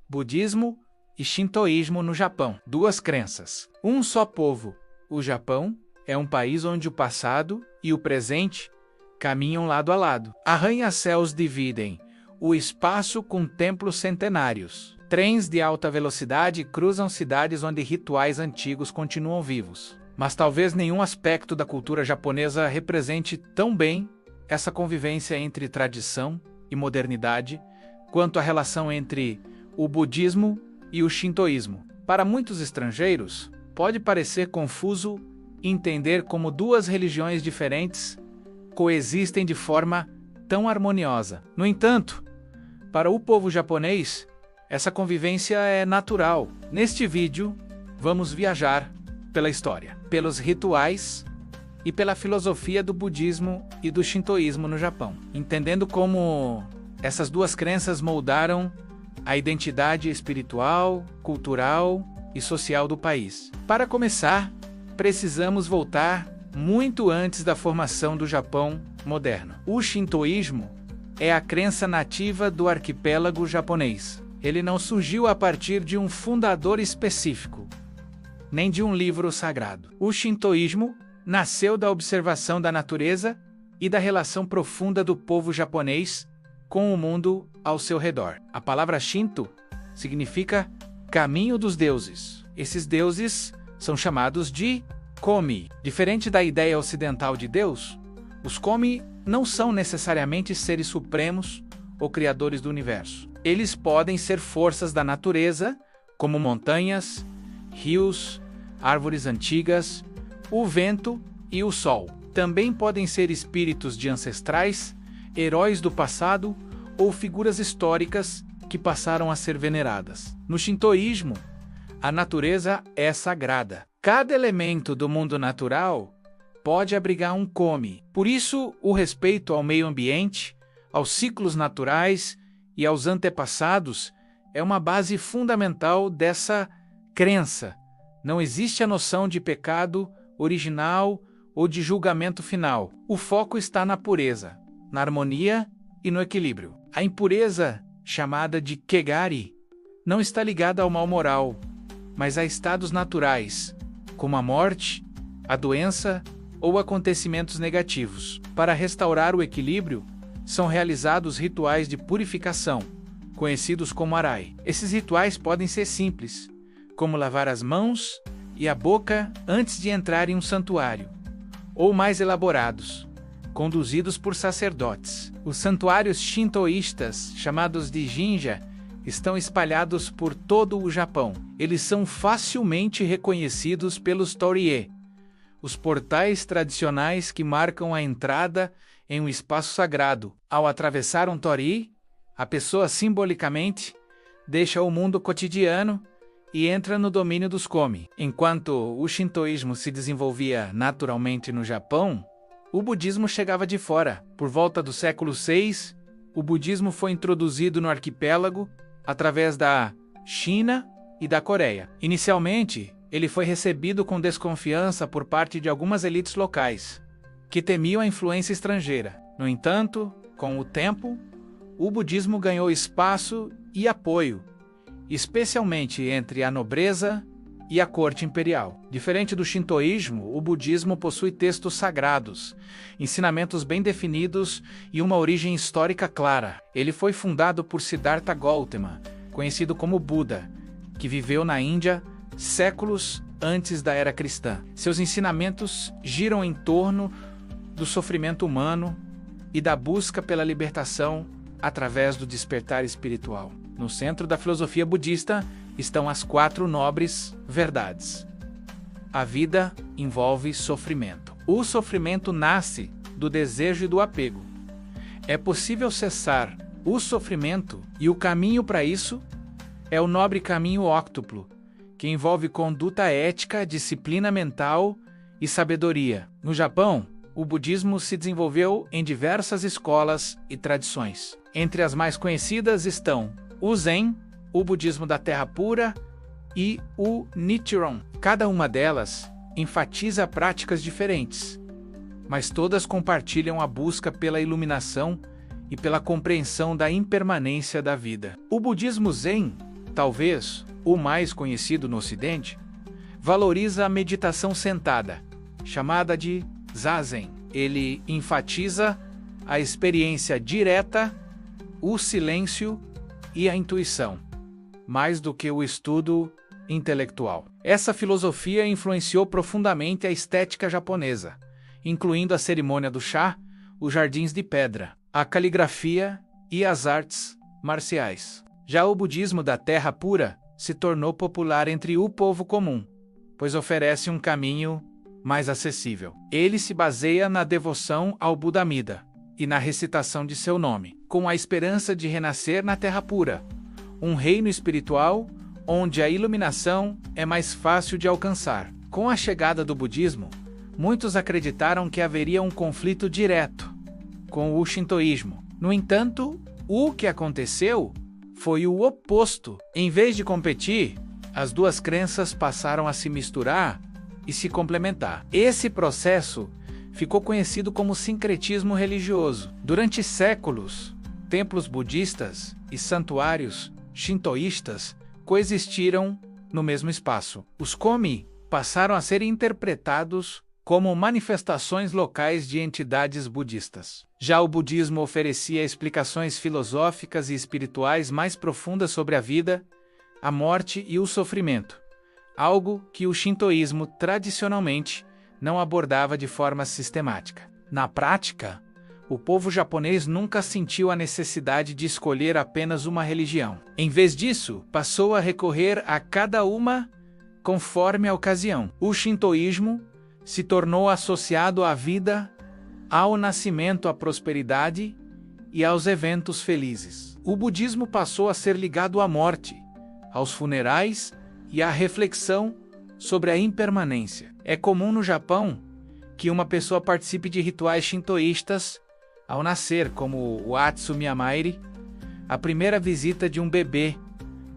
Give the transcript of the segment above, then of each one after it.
budismo e shintoísmo no Japão. Duas crenças. Um só povo. O Japão é um país onde o passado e o presente caminham lado a lado. Arranha-céus dividem o espaço com templos centenários. Trens de alta velocidade cruzam cidades onde rituais antigos continuam vivos. Mas talvez nenhum aspecto da cultura japonesa represente tão bem essa convivência entre tradição e modernidade quanto a relação entre o budismo e o shintoísmo. Para muitos estrangeiros, pode parecer confuso entender como duas religiões diferentes coexistem de forma tão harmoniosa. No entanto, para o povo japonês, essa convivência é natural. Neste vídeo, vamos viajar pela história, pelos rituais e pela filosofia do budismo e do shintoísmo no Japão, entendendo como essas duas crenças moldaram a identidade espiritual, cultural e social do país. Para começar, precisamos voltar muito antes da formação do Japão moderno. O shintoísmo é a crença nativa do arquipélago japonês. Ele não surgiu a partir de um fundador específico, nem de um livro sagrado. O shintoísmo nasceu da observação da natureza e da relação profunda do povo japonês com o mundo ao seu redor. A palavra Shinto significa caminho dos deuses. Esses deuses são chamados de Kami. Diferente da ideia ocidental de Deus, os Kami não são necessariamente seres supremos ou criadores do universo. Eles podem ser forças da natureza, como montanhas, rios, árvores antigas, o vento e o sol. Também podem ser espíritos de ancestrais, heróis do passado ou figuras históricas que passaram a ser veneradas. No shintoísmo, a natureza é sagrada. Cada elemento do mundo natural pode abrigar um Kami. Por isso, o respeito ao meio ambiente, aos ciclos naturais e aos antepassados é uma base fundamental dessa crença. Não existe a noção de pecado original ou de julgamento final. O foco está na pureza, na harmonia e no equilíbrio. A impureza, chamada de Kegari, não está ligada ao mal moral, mas a estados naturais, como a morte, a doença ou acontecimentos negativos. Para restaurar o equilíbrio, são realizados rituais de purificação, conhecidos como Arai. Esses rituais podem ser simples, como lavar as mãos e a boca antes de entrar em um santuário, ou mais elaborados, conduzidos por sacerdotes. Os santuários shintoístas, chamados de jinja, estão espalhados por todo o Japão. Eles são facilmente reconhecidos pelos torii, os portais tradicionais que marcam a entrada em um espaço sagrado. Ao atravessar um torii, a pessoa simbolicamente deixa o mundo cotidiano e entra no domínio dos Kami. Enquanto o shintoísmo se desenvolvia naturalmente no Japão, o budismo chegava de fora. Por volta do século VI, o budismo foi introduzido no arquipélago através da China e da Coreia. Inicialmente, ele foi recebido com desconfiança por parte de algumas elites locais, que temiam a influência estrangeira. No entanto, com o tempo, o budismo ganhou espaço e apoio, especialmente entre a nobreza e a corte imperial. Diferente do shintoísmo, o budismo possui textos sagrados, ensinamentos bem definidos e uma origem histórica clara. Ele foi fundado por Siddhartha Gautama, conhecido como Buda, que viveu na Índia séculos antes da era cristã. Seus ensinamentos giram em torno do sofrimento humano e da busca pela libertação através do despertar espiritual. No centro da filosofia budista estão as 4 nobres verdades. A vida envolve sofrimento. O sofrimento nasce do desejo e do apego. É possível cessar o sofrimento e o caminho para isso é o nobre caminho óctuplo, que envolve conduta ética, disciplina mental e sabedoria. No Japão, o budismo se desenvolveu em diversas escolas e tradições. Entre as mais conhecidas estão o Zen, o budismo da terra pura e o Nichiren. Cada uma delas enfatiza práticas diferentes, mas todas compartilham a busca pela iluminação e pela compreensão da impermanência da vida. O budismo Zen talvez o mais conhecido no Ocidente, valoriza a meditação sentada, chamada de Zazen. Ele enfatiza a experiência direta, o silêncio e a intuição, mais do que o estudo intelectual. Essa filosofia influenciou profundamente a estética japonesa, incluindo a cerimônia do chá, os jardins de pedra, a caligrafia e as artes marciais. Já o budismo da terra pura se tornou popular entre o povo comum, pois oferece um caminho mais acessível. Ele se baseia na devoção ao Buda Amida e na recitação de seu nome, com a esperança de renascer na terra pura, um reino espiritual onde a iluminação é mais fácil de alcançar. Com a chegada do budismo, muitos acreditaram que haveria um conflito direto com o shintoísmo. No entanto, o que aconteceu foi o oposto. Em vez de competir, as duas crenças passaram a se misturar e se complementar. Esse processo ficou conhecido como sincretismo religioso. Durante séculos, templos budistas e santuários shintoístas coexistiram no mesmo espaço. Os komi passaram a ser interpretados como manifestações locais de entidades budistas. Já o budismo oferecia explicações filosóficas e espirituais mais profundas sobre a vida, a morte e o sofrimento, algo que o shintoísmo tradicionalmente não abordava de forma sistemática. Na prática, o povo japonês nunca sentiu a necessidade de escolher apenas uma religião. Em vez disso, passou a recorrer a cada uma conforme a ocasião. O shintoísmo se tornou associado à vida, ao nascimento, à prosperidade e aos eventos felizes. O budismo passou a ser ligado à morte, aos funerais e à reflexão sobre a impermanência. É comum no Japão que uma pessoa participe de rituais shintoístas ao nascer, como o Atsumi-amairi, a primeira visita de um bebê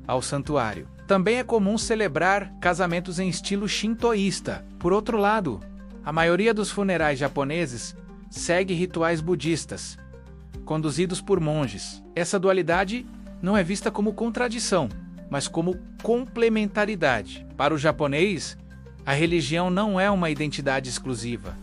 ao santuário. Também é comum celebrar casamentos em estilo shintoísta. Por outro lado, a maioria dos funerais japoneses segue rituais budistas, conduzidos por monges. Essa dualidade não é vista como contradição, mas como complementaridade. Para o japonês, a religião não é uma identidade exclusiva,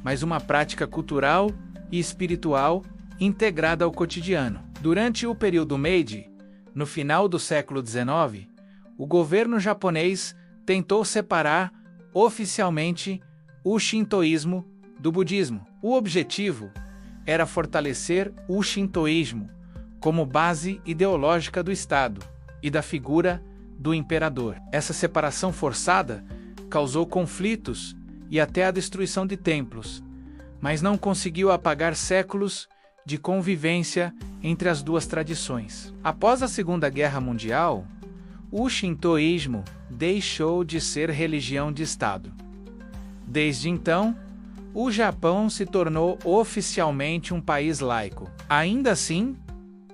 mas uma prática cultural e espiritual integrada ao cotidiano. Durante o período Meiji, no final do século XIX, o governo japonês tentou separar oficialmente o shintoísmo do budismo. O objetivo era fortalecer o shintoísmo como base ideológica do Estado e da figura do imperador. Essa separação forçada causou conflitos e até a destruição de templos, mas não conseguiu apagar séculos de convivência entre as duas tradições. Após a Segunda Guerra Mundial, o shintoísmo deixou de ser religião de Estado. Desde então, o Japão se tornou oficialmente um país laico. Ainda assim,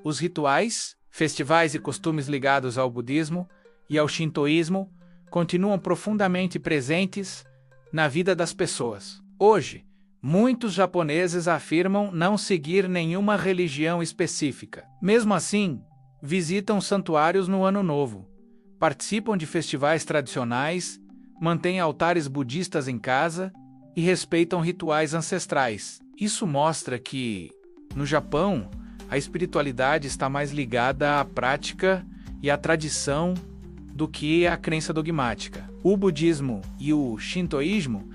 os rituais, festivais e costumes ligados ao budismo e ao shintoísmo continuam profundamente presentes na vida das pessoas. Hoje, muitos japoneses afirmam não seguir nenhuma religião específica. Mesmo assim, visitam santuários no Ano Novo, participam de festivais tradicionais, mantêm altares budistas em casa e respeitam rituais ancestrais. Isso mostra que, no Japão, a espiritualidade está mais ligada à prática e à tradição do que à crença dogmática. O budismo e o shintoísmo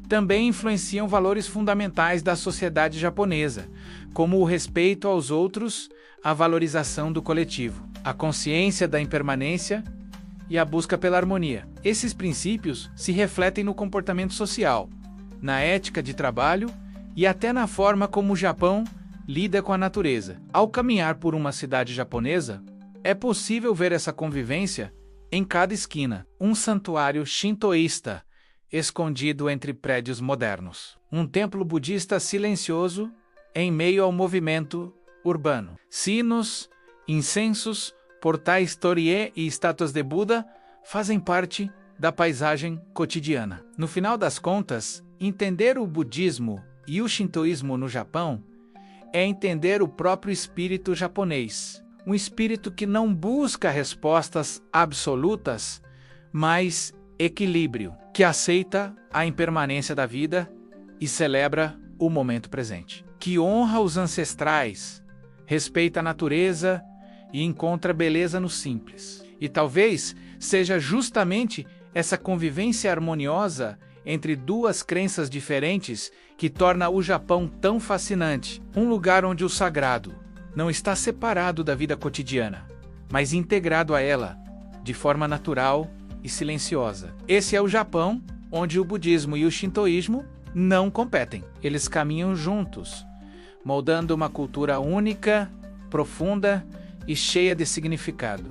também influenciam valores fundamentais da sociedade japonesa, como o respeito aos outros, a valorização do coletivo, a consciência da impermanência e a busca pela harmonia. Esses princípios se refletem no comportamento social, na ética de trabalho e até na forma como o Japão lida com a natureza. Ao caminhar por uma cidade japonesa, é possível ver essa convivência em cada esquina. Um santuário shintoísta escondido entre prédios modernos. Um templo budista silencioso em meio ao movimento urbano. Sinos, incensos, portais Torii e estátuas de Buda fazem parte da paisagem cotidiana. No final das contas, entender o budismo e o shintoísmo no Japão é entender o próprio espírito japonês, um espírito que não busca respostas absolutas, mas equilíbrio, que aceita a impermanência da vida e celebra o momento presente, que honra os ancestrais, respeita a natureza e encontra beleza no simples. E talvez seja justamente essa convivência harmoniosa entre duas crenças diferentes que torna o Japão tão fascinante, um lugar onde o sagrado não está separado da vida cotidiana, mas integrado a ela, de forma natural e silenciosa. Esse é o Japão, onde o budismo e o shintoísmo não competem. Eles caminham juntos, moldando uma cultura única, profunda e cheia de significado.